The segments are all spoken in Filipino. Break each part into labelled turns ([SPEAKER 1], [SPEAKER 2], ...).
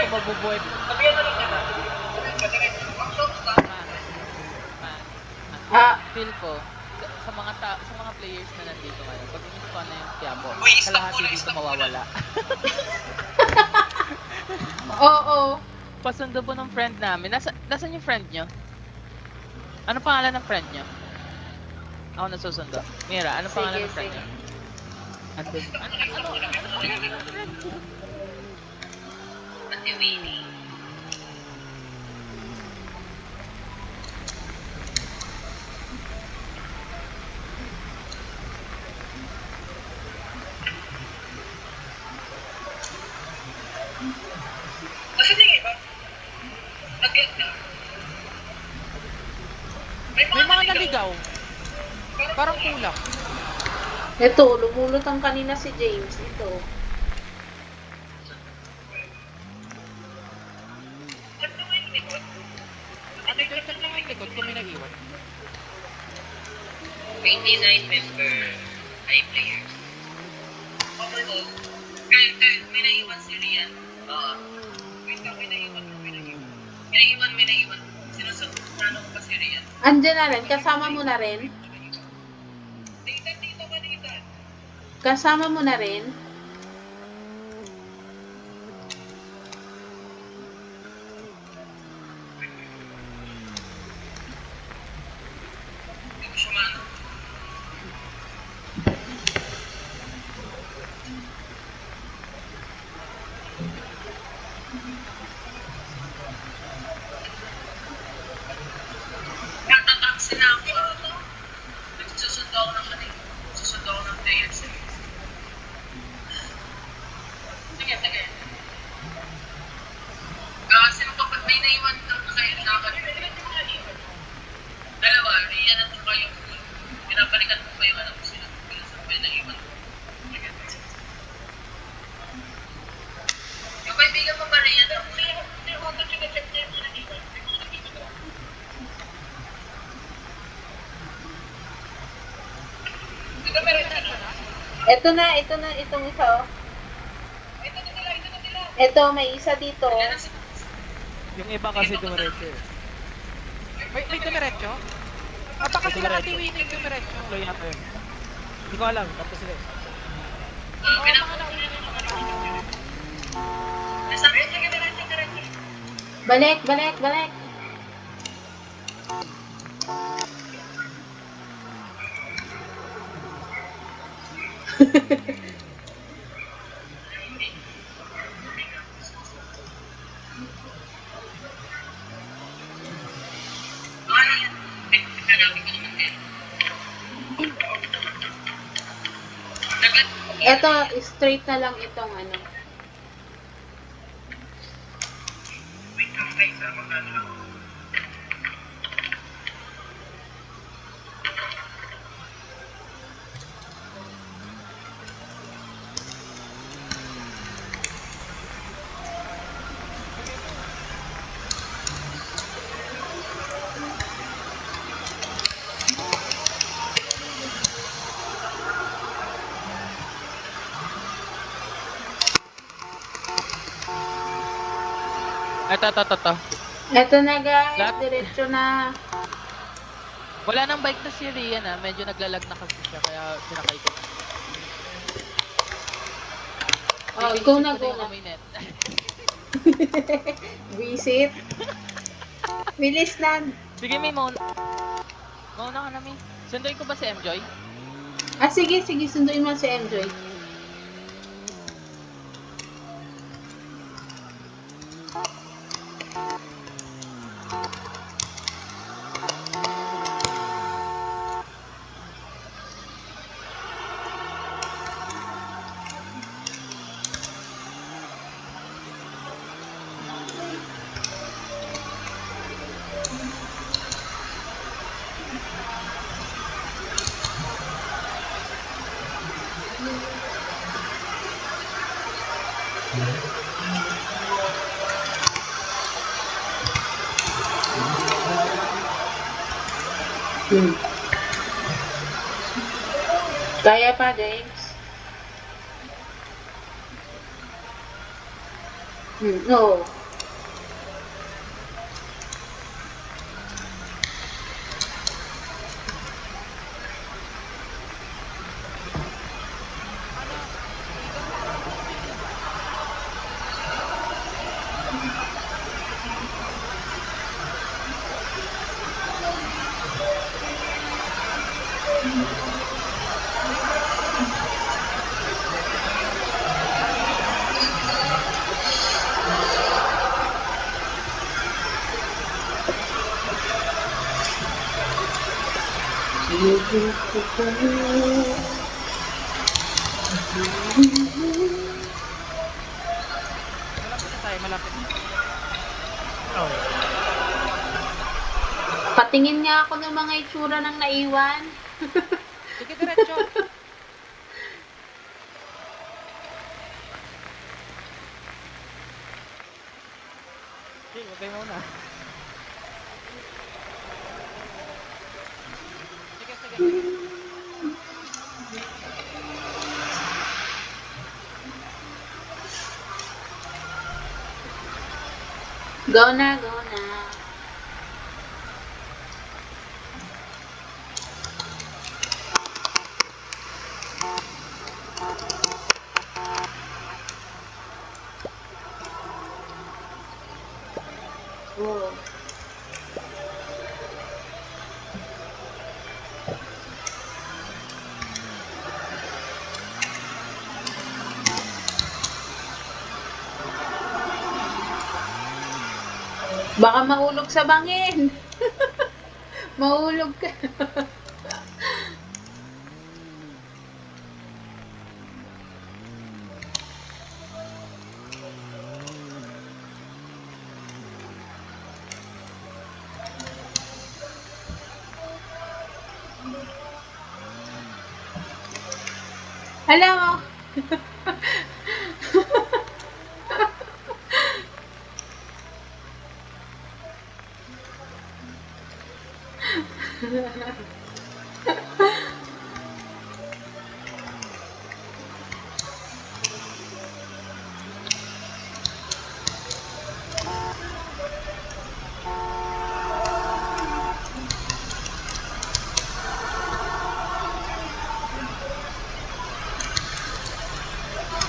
[SPEAKER 1] mabubuhay.
[SPEAKER 2] Sabihan na lang niya na. Ang shots na.
[SPEAKER 1] Feel ko, sa mga players na nandito ngayon, pag in-spawn na yung Quiapo,
[SPEAKER 2] Uy, stop
[SPEAKER 1] kalahati
[SPEAKER 2] muna,
[SPEAKER 1] dito
[SPEAKER 2] stop
[SPEAKER 1] mawawala.
[SPEAKER 3] Oo.
[SPEAKER 1] Pasundo po ng friend namin. Nasaan yung friend nyo? Ano pangalan ng friend nyo? Ako nasusundo. Mira, ano pangalan ng friend
[SPEAKER 3] Sige.
[SPEAKER 1] nyo? Ano pangalan ng friend nyo?
[SPEAKER 2] Ate Winnie. Kasi yung iba, nag-get na.
[SPEAKER 1] May mga naligaw. Parang kulang.
[SPEAKER 3] Ito, lumulutang kanina si James. Ito.
[SPEAKER 2] Check naman yung likod.
[SPEAKER 1] Ate, check na nga yung likod kung may nag-iwan.
[SPEAKER 2] 29 member high players. Overall, kahit may naiwan si Rian. Oo. Wait lang, may naiwan. May naiwan. Sinusunod ko pa si Rian.
[SPEAKER 3] Andiyan na rin. Kasama mo na rin.
[SPEAKER 2] Dito ka dito.
[SPEAKER 3] Kasama mo na rin.
[SPEAKER 2] Hindi ko siya maano. Nagtataksi na ako. Nagsusundo ako ng kanina. Susundo ako ng players. Sige. Kasi kapag may naiwan daw na kayo dapat. Dalawa, Rian at saka yung pool. Pinabalikan mo pa yung anak ko sila. Pinasang may naiwan. Yung kaibigan mo ba Rian? Hindi ako ito check niya yung naiwan. Ito meron na.
[SPEAKER 3] Ito na. Itong isa, oh.
[SPEAKER 2] Ito na nila.
[SPEAKER 3] Ito, may isa dito.
[SPEAKER 1] Yung iba kasi dumiretso eh. May dumiretso? Baka sila Ate Winnie yung dumiretso. Loy yata yun. Hindi ko alam, tapos sila eh.
[SPEAKER 3] Balik. Ito, straight na lang itong ano.
[SPEAKER 1] Ito.
[SPEAKER 3] Ito na guys,
[SPEAKER 1] Lahat-
[SPEAKER 3] diretso na.
[SPEAKER 1] Wala nang bike na si Rian ah. Medyo naglalag na kasi siya, kaya sinakay ko na.
[SPEAKER 3] Oh, go na.
[SPEAKER 1] Net.
[SPEAKER 3] Visit. Bilis na.
[SPEAKER 1] Sige, May, mauna ka na, May. Sunduin ko ba si Mjoy?
[SPEAKER 3] Sige, sunduin mo si MJ. Kaya pa, James? No.
[SPEAKER 1] Malapit na tayo, malapit na.
[SPEAKER 4] Oh.
[SPEAKER 3] Patingin nga ako ng mga itsura ng naiwan.
[SPEAKER 1] Sige, diretso. Okay, huwag kayo muna. Sige, sige, sige.
[SPEAKER 3] Go na, go na. Oh. Baka mahulog sa bangin. Mahulog ka. Hello.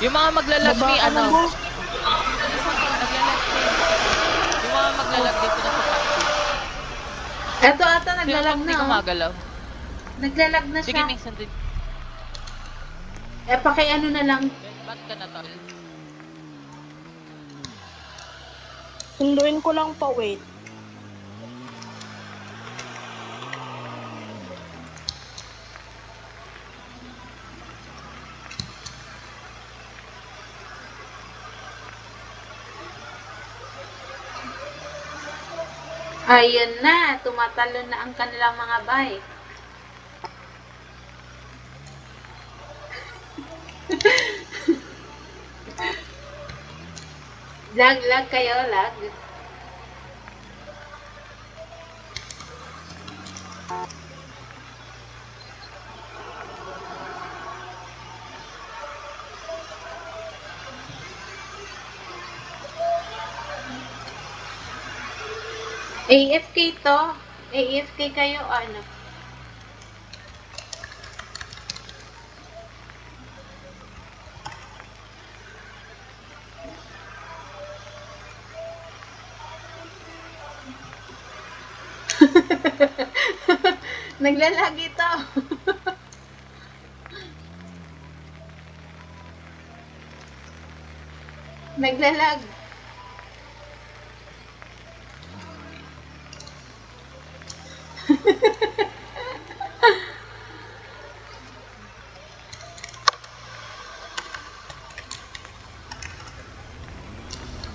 [SPEAKER 1] Yung mga maglalag
[SPEAKER 4] Baba
[SPEAKER 1] ni
[SPEAKER 4] ka
[SPEAKER 1] ano,
[SPEAKER 4] na, boss.
[SPEAKER 1] naglalag ni. Yung mga maglalag dito na sa taxi.
[SPEAKER 3] Eto ata
[SPEAKER 1] Sino
[SPEAKER 3] naglalag
[SPEAKER 1] bang
[SPEAKER 3] na.
[SPEAKER 1] hindi
[SPEAKER 3] Oh.
[SPEAKER 1] gumagalaw?
[SPEAKER 3] Naglalag na
[SPEAKER 1] Sige,
[SPEAKER 3] siya.
[SPEAKER 1] minsan din.
[SPEAKER 3] Pakiano na lang.
[SPEAKER 1] Ba't ka na tol?
[SPEAKER 4] Sunduin ko lang pa, wait.
[SPEAKER 3] Ayan na, tumatalon na ang kanilang mga bike. Lag kayo, lag. AFK to. AFK kayo, ano? Naglalag ito. Naglalag.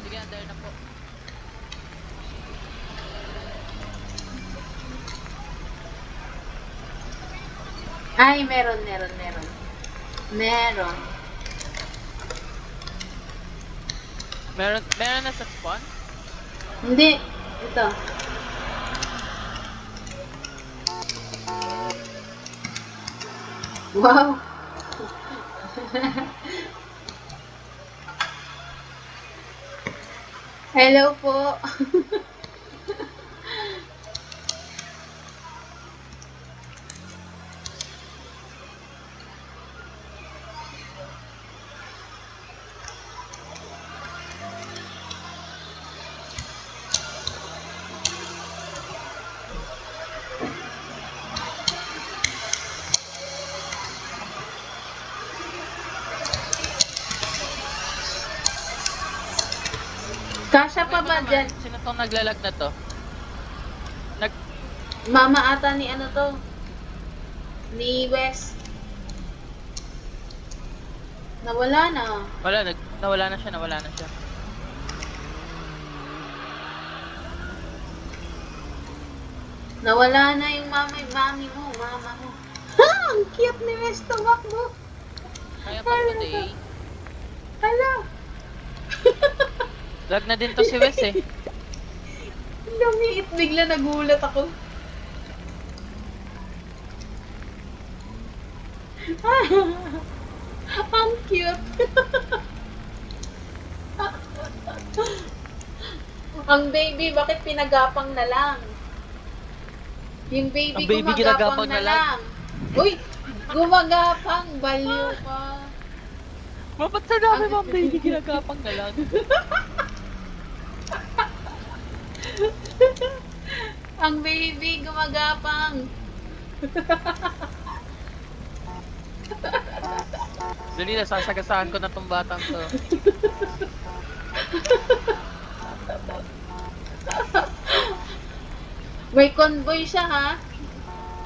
[SPEAKER 1] Sige, under na po.
[SPEAKER 3] Ay, meron. Meron.
[SPEAKER 1] Meron na sa spawn?
[SPEAKER 3] Hindi. Ito. Wow. Hello po. Kasya pa ba dyan?
[SPEAKER 1] Sino tong naglalag na to?
[SPEAKER 3] Mama ata ni ano to? Ni West. Nawala na.
[SPEAKER 1] Nawala na siya.
[SPEAKER 3] Nawala na yung mami mo, mama mo. Ha! Ang cute ni West tumakbo.
[SPEAKER 1] Kaya pa po day.
[SPEAKER 3] Hala!
[SPEAKER 1] Lag na din to si Wes eh.
[SPEAKER 3] Lumiit, bigla nagulat ako. Ang cute. Ang baby, bakit pinagapang na lang? Yung baby,
[SPEAKER 1] Ang baby
[SPEAKER 3] gumagapang
[SPEAKER 1] ginagapang
[SPEAKER 3] na
[SPEAKER 1] na lang.
[SPEAKER 3] lang. Uy! Gumagapang! Baliw ka.
[SPEAKER 1] Ba't sa dami mga baby ginagapang na lang?
[SPEAKER 3] Ang baby, gumagapang.
[SPEAKER 1] Dali na, sasagasahan ko na tong batang to.
[SPEAKER 3] May convoy siya, ha?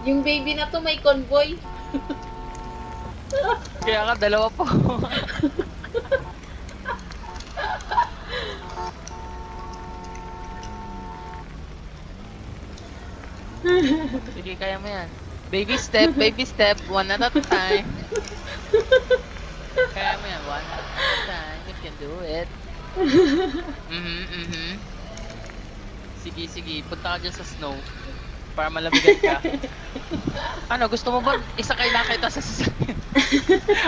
[SPEAKER 3] Yung baby na to may convoy.
[SPEAKER 1] Kaya nga, dalawa po. Sige, kaya mo yan. Baby step, one at a time. Kaya mo yan, one at a time. You can do it. Sige, punta ka dyan sa snow. Para malabigan ka. Ano, gusto mo ba isakay na kita sa sasakyan?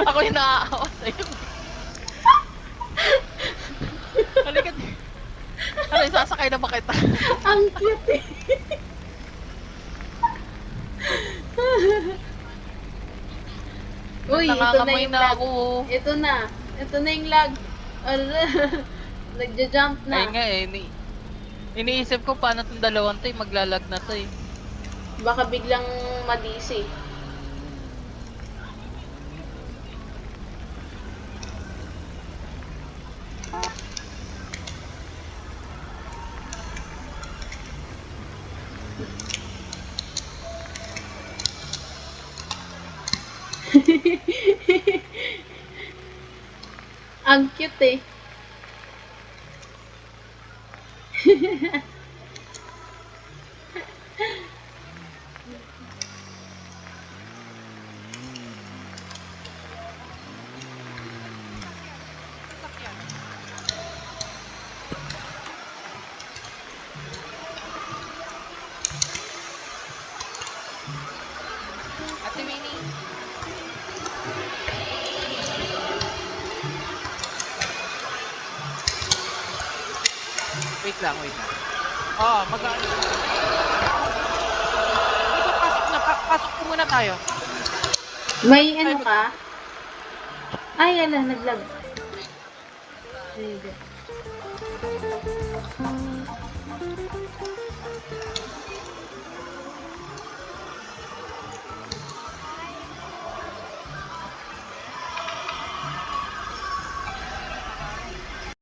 [SPEAKER 1] Ako yung naaawa sa'yo. Halika. Ano, isasakay na ba kita?
[SPEAKER 3] Ang cute eh. Uy, ito na
[SPEAKER 1] Nangangamoy
[SPEAKER 3] yung
[SPEAKER 1] na
[SPEAKER 3] lag.
[SPEAKER 1] ako.
[SPEAKER 3] Ito na. Ito na yung lag. Nagja-jump na.
[SPEAKER 1] Ayun nga eh, iniisip ko paano itong dalawang to eh, maglalag na to eh.
[SPEAKER 3] Baka biglang madisi. Ang cute eh.
[SPEAKER 1] Ate Winnie. Wait lang. Oo, mag-ano. Ito, pasok po muna tayo.
[SPEAKER 3] May ano ka? Ay, ala, naglag. There you go.